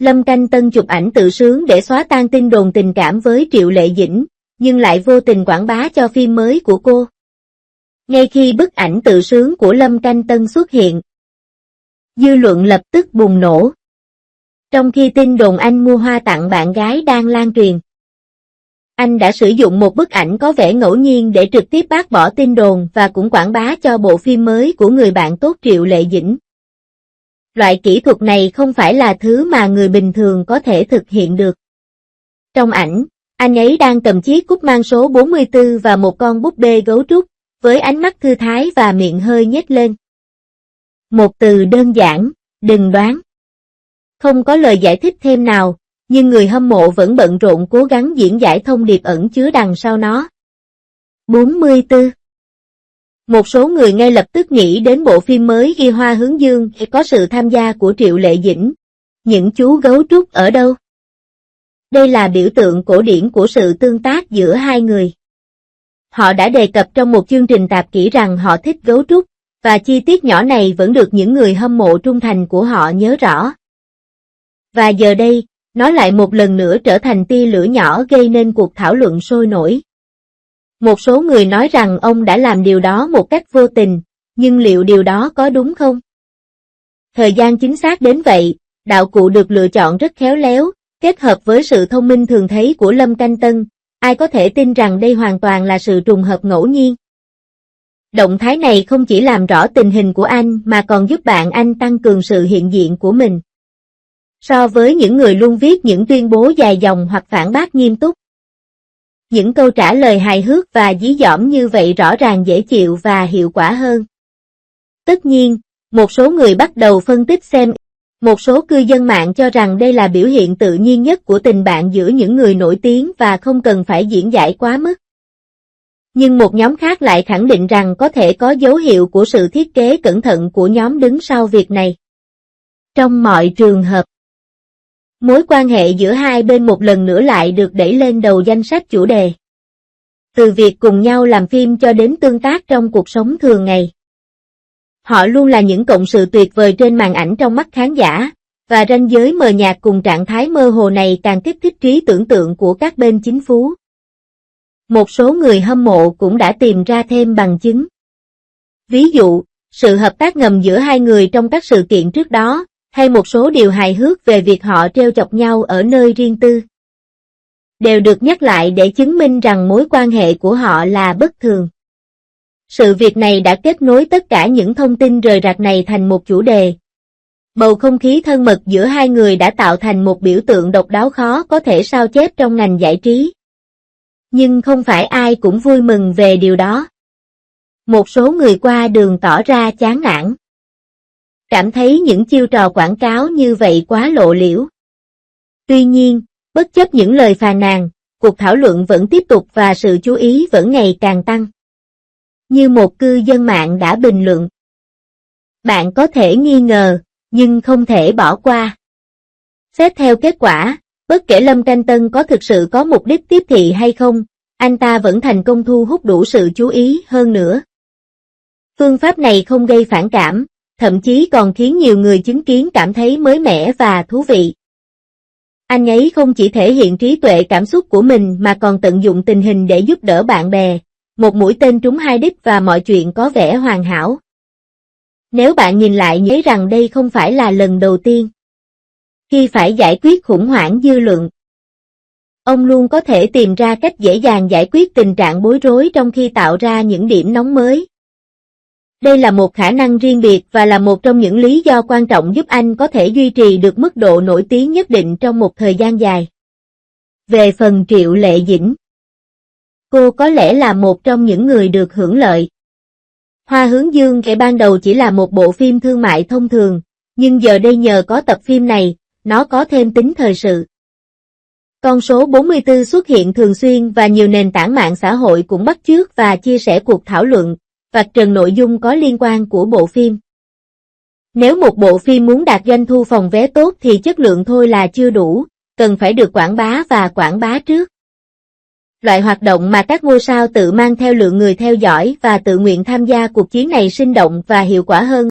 Lâm Canh Tân chụp ảnh tự sướng để xóa tan tin đồn tình cảm với Triệu Lệ Dĩnh, nhưng lại vô tình quảng bá cho phim mới của cô. Ngay khi bức ảnh tự sướng của Lâm Canh Tân xuất hiện, dư luận lập tức bùng nổ. Trong khi tin đồn anh mua hoa tặng bạn gái đang lan truyền, anh đã sử dụng một bức ảnh có vẻ ngẫu nhiên để trực tiếp bác bỏ tin đồn và cũng quảng bá cho bộ phim mới của người bạn tốt Triệu Lệ Dĩnh. Loại kỹ thuật này không phải là thứ mà người bình thường có thể thực hiện được. Trong ảnh, anh ấy đang cầm chiếc cúp mang số 44 và một con búp bê gấu trúc, với ánh mắt thư thái và miệng hơi nhếch lên. Một từ đơn giản, đừng đoán. Không có lời giải thích thêm nào, nhưng người hâm mộ vẫn bận rộn cố gắng diễn giải thông điệp ẩn chứa đằng sau nó. 44. Một số người ngay lập tức nghĩ đến bộ phim mới ghi Hoa Hướng Dương có sự tham gia của Triệu Lệ Dĩnh. Những chú gấu trúc ở đâu? Đây là biểu tượng cổ điển của sự tương tác giữa hai người. Họ đã đề cập trong một chương trình tạp kỹ rằng họ thích gấu trúc, và chi tiết nhỏ này vẫn được những người hâm mộ trung thành của họ nhớ rõ. Và giờ đây, nó lại một lần nữa trở thành tia lửa nhỏ gây nên cuộc thảo luận sôi nổi. Một số người nói rằng ông đã làm điều đó một cách vô tình, nhưng liệu điều đó có đúng không? Thời gian chính xác đến vậy, đạo cụ được lựa chọn rất khéo léo, kết hợp với sự thông minh thường thấy của Lâm Canh Tân, ai có thể tin rằng đây hoàn toàn là sự trùng hợp ngẫu nhiên. Động thái này không chỉ làm rõ tình hình của anh mà còn giúp bạn anh tăng cường sự hiện diện của mình. So với những người luôn viết những tuyên bố dài dòng hoặc phản bác nghiêm túc, những câu trả lời hài hước và dí dỏm như vậy rõ ràng dễ chịu và hiệu quả hơn. Tất nhiên, một số người bắt đầu phân tích xem. Một số cư dân mạng cho rằng đây là biểu hiện tự nhiên nhất của tình bạn giữa những người nổi tiếng và không cần phải diễn giải quá mức. Nhưng một nhóm khác lại khẳng định rằng có thể có dấu hiệu của sự thiết kế cẩn thận của nhóm đứng sau việc này. Trong mọi trường hợp, mối quan hệ giữa hai bên một lần nữa lại được đẩy lên đầu danh sách chủ đề. Từ việc cùng nhau làm phim cho đến tương tác trong cuộc sống thường ngày. Họ luôn là những cộng sự tuyệt vời trên màn ảnh trong mắt khán giả, và ranh giới mờ nhạt cùng trạng thái mơ hồ này càng kích thích trí tưởng tượng của các bên chính phú. Một số người hâm mộ cũng đã tìm ra thêm bằng chứng. Ví dụ, sự hợp tác ngầm giữa hai người trong các sự kiện trước đó, hay một số điều hài hước về việc họ trêu chọc nhau ở nơi riêng tư, đều được nhắc lại để chứng minh rằng mối quan hệ của họ là bất thường. Sự việc này đã kết nối tất cả những thông tin rời rạc này thành một chủ đề. Bầu không khí thân mật giữa hai người đã tạo thành một biểu tượng độc đáo khó có thể sao chép trong ngành giải trí. Nhưng không phải ai cũng vui mừng về điều đó. Một số người qua đường tỏ ra chán nản, cảm thấy những chiêu trò quảng cáo như vậy quá lộ liễu. Tuy nhiên, bất chấp những lời phàn nàn, cuộc thảo luận vẫn tiếp tục và sự chú ý vẫn ngày càng tăng. Như một cư dân mạng đã bình luận, bạn có thể nghi ngờ, nhưng không thể bỏ qua. Xét theo kết quả, bất kể Lâm Canh Tân có thực sự có mục đích tiếp thị hay không, anh ta vẫn thành công thu hút đủ sự chú ý hơn nữa. Phương pháp này không gây phản cảm, thậm chí còn khiến nhiều người chứng kiến cảm thấy mới mẻ và thú vị. Anh ấy không chỉ thể hiện trí tuệ cảm xúc của mình mà còn tận dụng tình hình để giúp đỡ bạn bè, một mũi tên trúng hai đích và mọi chuyện có vẻ hoàn hảo. Nếu bạn nhìn lại nhớ rằng đây không phải là lần đầu tiên khi phải giải quyết khủng hoảng dư luận. Ông luôn có thể tìm ra cách dễ dàng giải quyết tình trạng bối rối trong khi tạo ra những điểm nóng mới. Đây là một khả năng riêng biệt và là một trong những lý do quan trọng giúp anh có thể duy trì được mức độ nổi tiếng nhất định trong một thời gian dài. Về phần Triệu Lệ Dĩnh, cô có lẽ là một trong những người được hưởng lợi. Hoa Hướng Dương kể ban đầu chỉ là một bộ phim thương mại thông thường, nhưng giờ đây nhờ có tập phim này, nó có thêm tính thời sự. Con số 44 xuất hiện thường xuyên và nhiều nền tảng mạng xã hội cũng bắt chước và chia sẻ cuộc thảo luận, vạch trần nội dung có liên quan của bộ phim. Nếu một bộ phim muốn đạt doanh thu phòng vé tốt thì chất lượng thôi là chưa đủ, cần phải được quảng bá và quảng bá trước. Loại hoạt động mà các ngôi sao tự mang theo lượng người theo dõi và tự nguyện tham gia cuộc chiến này sinh động và hiệu quả hơn.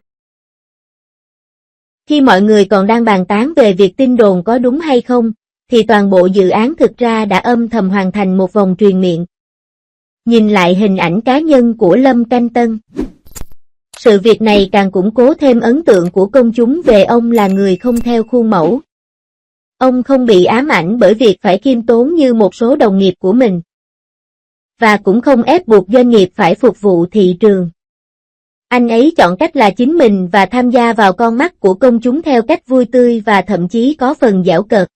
Khi mọi người còn đang bàn tán về việc tin đồn có đúng hay không, thì toàn bộ dự án thực ra đã âm thầm hoàn thành một vòng truyền miệng. Nhìn lại hình ảnh cá nhân của Lâm Canh Tân. Sự việc này càng củng cố thêm ấn tượng của công chúng về ông là người không theo khuôn mẫu. Ông không bị ám ảnh bởi việc phải khiêm tốn như một số đồng nghiệp của mình. Và cũng không ép buộc doanh nghiệp phải phục vụ thị trường. Anh ấy chọn cách là chính mình và tham gia vào con mắt của công chúng theo cách vui tươi và thậm chí có phần giễu cợt.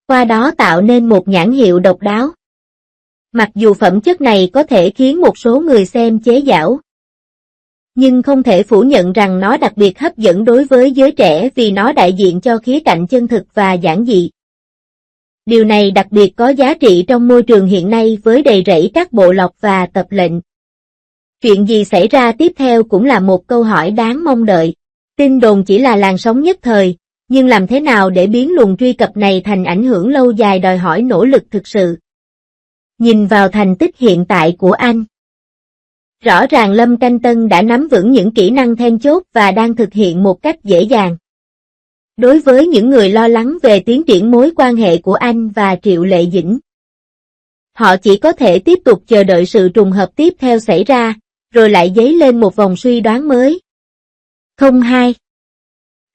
Qua đó tạo nên một nhãn hiệu độc đáo. Mặc dù phẩm chất này có thể khiến một số người xem chế giễu, nhưng không thể phủ nhận rằng nó đặc biệt hấp dẫn đối với giới trẻ vì nó đại diện cho khía cạnh chân thực và giản dị. Điều này đặc biệt có giá trị trong môi trường hiện nay với đầy rẫy các bộ lọc và tập lệnh. Chuyện gì xảy ra tiếp theo cũng là một câu hỏi đáng mong đợi. Tin đồn chỉ là làn sóng nhất thời, nhưng làm thế nào để biến luồng truy cập này thành ảnh hưởng lâu dài đòi hỏi nỗ lực thực sự. Nhìn vào thành tích hiện tại của anh. Rõ ràng Lâm Canh Tân đã nắm vững những kỹ năng then chốt và đang thực hiện một cách dễ dàng. Đối với những người lo lắng về tiến triển mối quan hệ của anh và Triệu Lệ Dĩnh, họ chỉ có thể tiếp tục chờ đợi sự trùng hợp tiếp theo xảy ra, rồi lại dấy lên một vòng suy đoán mới. 02.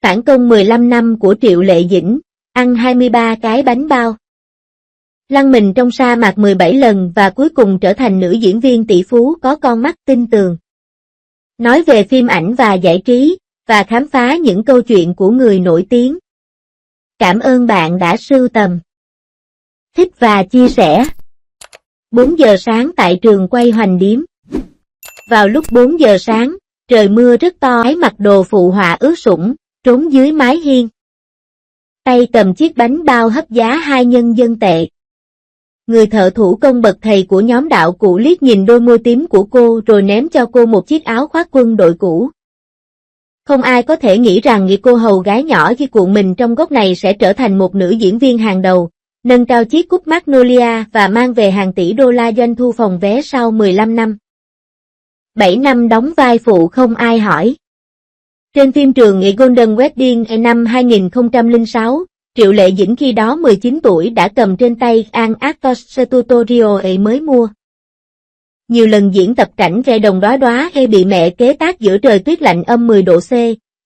Phản công 15 năm của Triệu Lệ Dĩnh, ăn 23 cái bánh bao. Lăn mình trong sa mạc 17 lần và cuối cùng trở thành nữ diễn viên tỷ phú có con mắt tinh tường. Nói về phim ảnh và giải trí, và khám phá những câu chuyện của người nổi tiếng. Cảm ơn bạn đã sưu tầm, thích và chia sẻ. 4 giờ sáng tại trường quay Hoành Điếm. Vào lúc 4 giờ sáng, trời mưa rất to, ái mặc đồ phụ họa ướt sũng, trốn dưới mái hiên. Tay cầm chiếc bánh bao hấp giá 2 nhân dân tệ. Người thợ thủ công bậc thầy của nhóm đạo cụ liếc nhìn đôi môi tím của cô rồi ném cho cô một chiếc áo khoác quân đội cũ. Không ai có thể nghĩ rằng cô hầu gái nhỏ khi cuộn mình trong góc này sẽ trở thành một nữ diễn viên hàng đầu, nâng cao chiếc cúp Magnolia và mang về hàng tỷ đô la doanh thu phòng vé sau 15 năm. 7 năm đóng vai phụ không ai hỏi. Trên phim trường A Golden Wedding năm 2006, Triệu Lệ Dĩnh khi đó 19 tuổi đã cầm trên tay An Actors Studio mới mua. Nhiều lần diễn tập cảnh ve đồng đóa đóa bị mẹ kế tát giữa trời tuyết lạnh âm 10 độ C,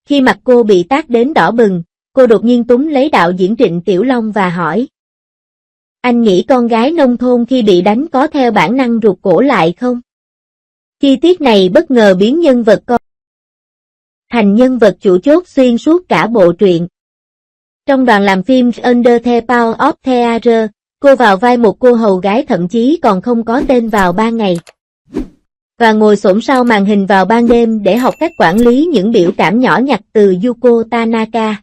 khi mặt cô bị tát đến đỏ bừng, cô đột nhiên túm lấy đạo diễn Trịnh Tiểu Long và hỏi. Anh nghĩ con gái nông thôn khi bị đánh có theo bản năng rụt cổ lại không? Chi tiết này bất ngờ biến nhân vật con thành nhân vật chủ chốt xuyên suốt cả bộ truyện. Trong đoàn làm phim Under the Power of Theatre, cô vào vai một cô hầu gái thậm chí còn không có tên vào ban ngày. Và ngồi xổm sau màn hình vào ban đêm để học cách quản lý những biểu cảm nhỏ nhặt từ Yuko Tanaka.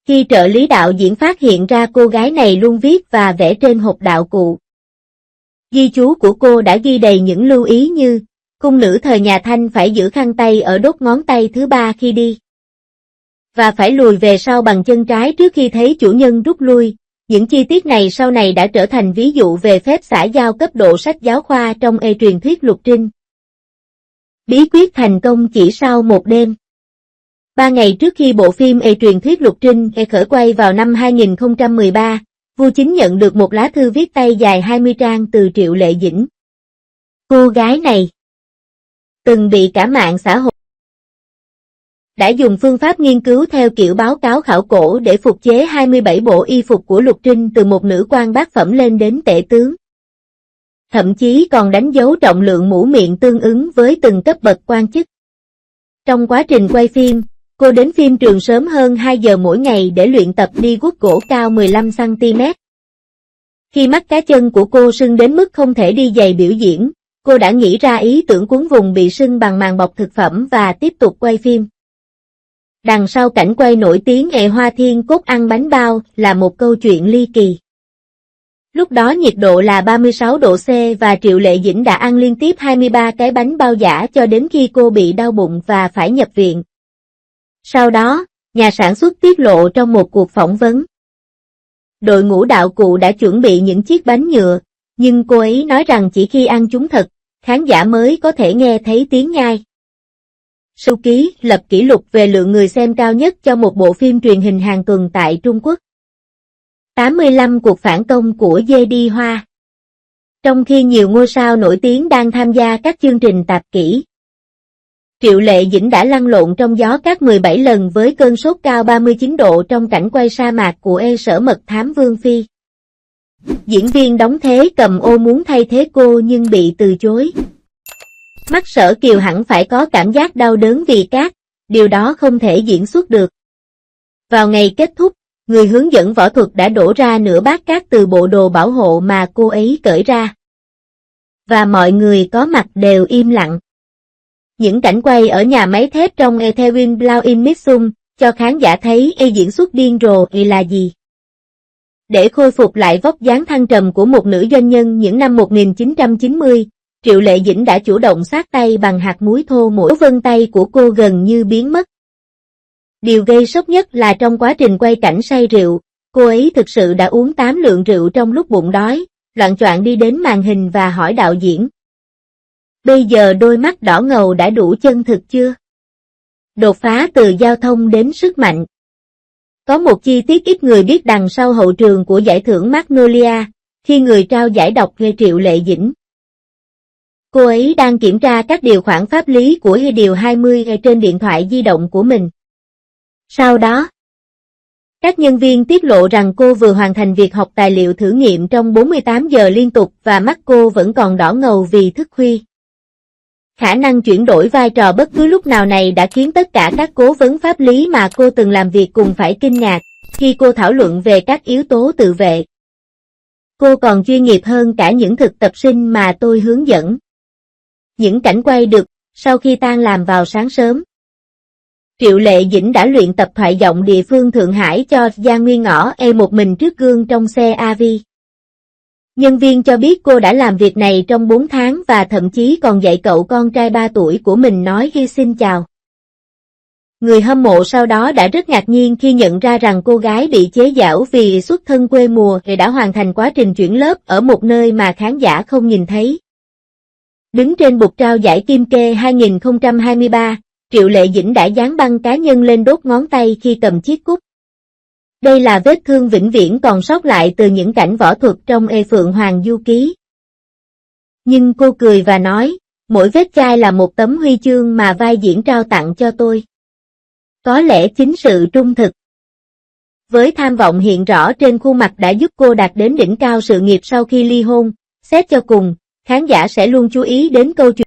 Khi trợ lý đạo diễn phát hiện ra cô gái này luôn viết và vẽ trên hộp đạo cụ. Ghi chú của cô đã ghi đầy những lưu ý như, cung nữ thời nhà Thanh phải giữ khăn tay ở đốt ngón tay thứ 3 khi đi. Và phải lùi về sau bằng chân trái trước khi thấy chủ nhân rút lui. Những chi tiết này sau này đã trở thành ví dụ về phép xã giao cấp độ sách giáo khoa trong truyền thuyết Lục Trinh. Bí quyết thành công chỉ sau một đêm. 3 ngày trước khi bộ phim truyền thuyết Lục Trinh khởi quay vào năm 2013, Vu Chính nhận được một lá thư viết tay dài 20 trang từ Triệu Lệ Dĩnh. Cô gái này từng bị cả mạng xã hội đã dùng phương pháp nghiên cứu theo kiểu báo cáo khảo cổ để phục chế 27 bộ y phục của Lục Trinh từ một nữ quan bát phẩm lên đến tể tướng. Thậm chí còn đánh dấu trọng lượng mũ miệng tương ứng với từng cấp bậc quan chức. Trong quá trình quay phim, cô đến phim trường sớm hơn 2 giờ mỗi ngày để luyện tập đi guốc gỗ cao 15cm. Khi mắt cá chân của cô sưng đến mức không thể đi giày biểu diễn, cô đã nghĩ ra ý tưởng cuốn vùng bị sưng bằng màng bọc thực phẩm và tiếp tục quay phim. Đằng sau cảnh quay nổi tiếng Hoa Thiên Cốt ăn bánh bao là một câu chuyện ly kỳ. Lúc đó nhiệt độ là 36 độ C và Triệu Lệ Dĩnh đã ăn liên tiếp 23 cái bánh bao giả cho đến khi cô bị đau bụng và phải nhập viện. Sau đó, nhà sản xuất tiết lộ trong một cuộc phỏng vấn. Đội ngũ đạo cụ đã chuẩn bị những chiếc bánh nhựa, nhưng cô ấy nói rằng chỉ khi ăn chúng thật, khán giả mới có thể nghe thấy tiếng nhai. Sưu ký lập kỷ lục về lượng người xem cao nhất cho một bộ phim truyền hình hàng tuần tại Trung Quốc. 85 cuộc phản công của Dê Đi Hoa. Trong khi nhiều ngôi sao nổi tiếng đang tham gia các chương trình tạp kỹ, Triệu Lệ Dĩnh đã lăn lộn trong gió cát 17 lần với cơn sốt cao 39 độ trong cảnh quay sa mạc của Sở Mật Thám Vương Phi. Diễn viên đóng thế Cầm Ô muốn thay thế cô nhưng bị từ chối. Mắt Sở Kiều hẳn phải có cảm giác đau đớn vì cát, điều đó không thể diễn xuất được. Vào ngày kết thúc, người hướng dẫn võ thuật đã đổ ra nửa bát cát từ bộ đồ bảo hộ mà cô ấy cởi ra. Và mọi người có mặt đều im lặng. Những cảnh quay ở nhà máy thép trong Ethewin Blau in Mitsum cho khán giả thấy diễn xuất điên rồ là gì. Để khôi phục lại vóc dáng thăng trầm của một nữ doanh nhân những năm 1990, Triệu Lệ Dĩnh đã chủ động xát tay bằng hạt muối thô, mỗi vân tay của cô gần như biến mất. Điều gây sốc nhất là trong quá trình quay cảnh say rượu, cô ấy thực sự đã uống 8 lượng rượu trong lúc bụng đói, loạng choạng đi đến màn hình và hỏi đạo diễn: "Bây giờ đôi mắt đỏ ngầu đã đủ chân thực chưa?" Đột phá từ giao thông đến sức mạnh. Có một chi tiết ít người biết đằng sau hậu trường của giải thưởng Magnolia, khi người trao giải đọc về Triệu Lệ Dĩnh. Cô ấy đang kiểm tra các điều khoản pháp lý của điều 20 trên điện thoại di động của mình. Sau đó, các nhân viên tiết lộ rằng cô vừa hoàn thành việc học tài liệu thử nghiệm trong 48 giờ liên tục và mắt cô vẫn còn đỏ ngầu vì thức khuya. Khả năng chuyển đổi vai trò bất cứ lúc nào này đã khiến tất cả các cố vấn pháp lý mà cô từng làm việc cùng phải kinh ngạc, khi cô thảo luận về các yếu tố tự vệ. Cô còn chuyên nghiệp hơn cả những thực tập sinh mà tôi hướng dẫn. Những cảnh quay được, sau khi tan làm vào sáng sớm. Triệu Lệ Dĩnh đã luyện tập thoại giọng địa phương Thượng Hải cho Giang Nguyên Ngõ một mình trước gương trong xe AV. Nhân viên cho biết cô đã làm việc này trong 4 tháng và thậm chí còn dạy cậu con trai 3 tuổi của mình nói xin chào. Người hâm mộ sau đó đã rất ngạc nhiên khi nhận ra rằng cô gái bị chế giễu vì xuất thân quê mùa đã hoàn thành quá trình chuyển lớp ở một nơi mà khán giả không nhìn thấy. Đứng trên bục trao giải Kim Kê 2023, Triệu Lệ Dĩnh đã dán băng cá nhân lên đốt ngón tay khi cầm chiếc cúp. Đây là vết thương vĩnh viễn còn sót lại từ những cảnh võ thuật trong Phượng Hoàng Du Ký. Nhưng cô cười và nói, mỗi vết chai là một tấm huy chương mà vai diễn trao tặng cho tôi. Có lẽ chính sự trung thực với tham vọng hiện rõ trên khuôn mặt đã giúp cô đạt đến đỉnh cao sự nghiệp sau khi ly hôn. Xét cho cùng, khán giả sẽ luôn chú ý đến câu chuyện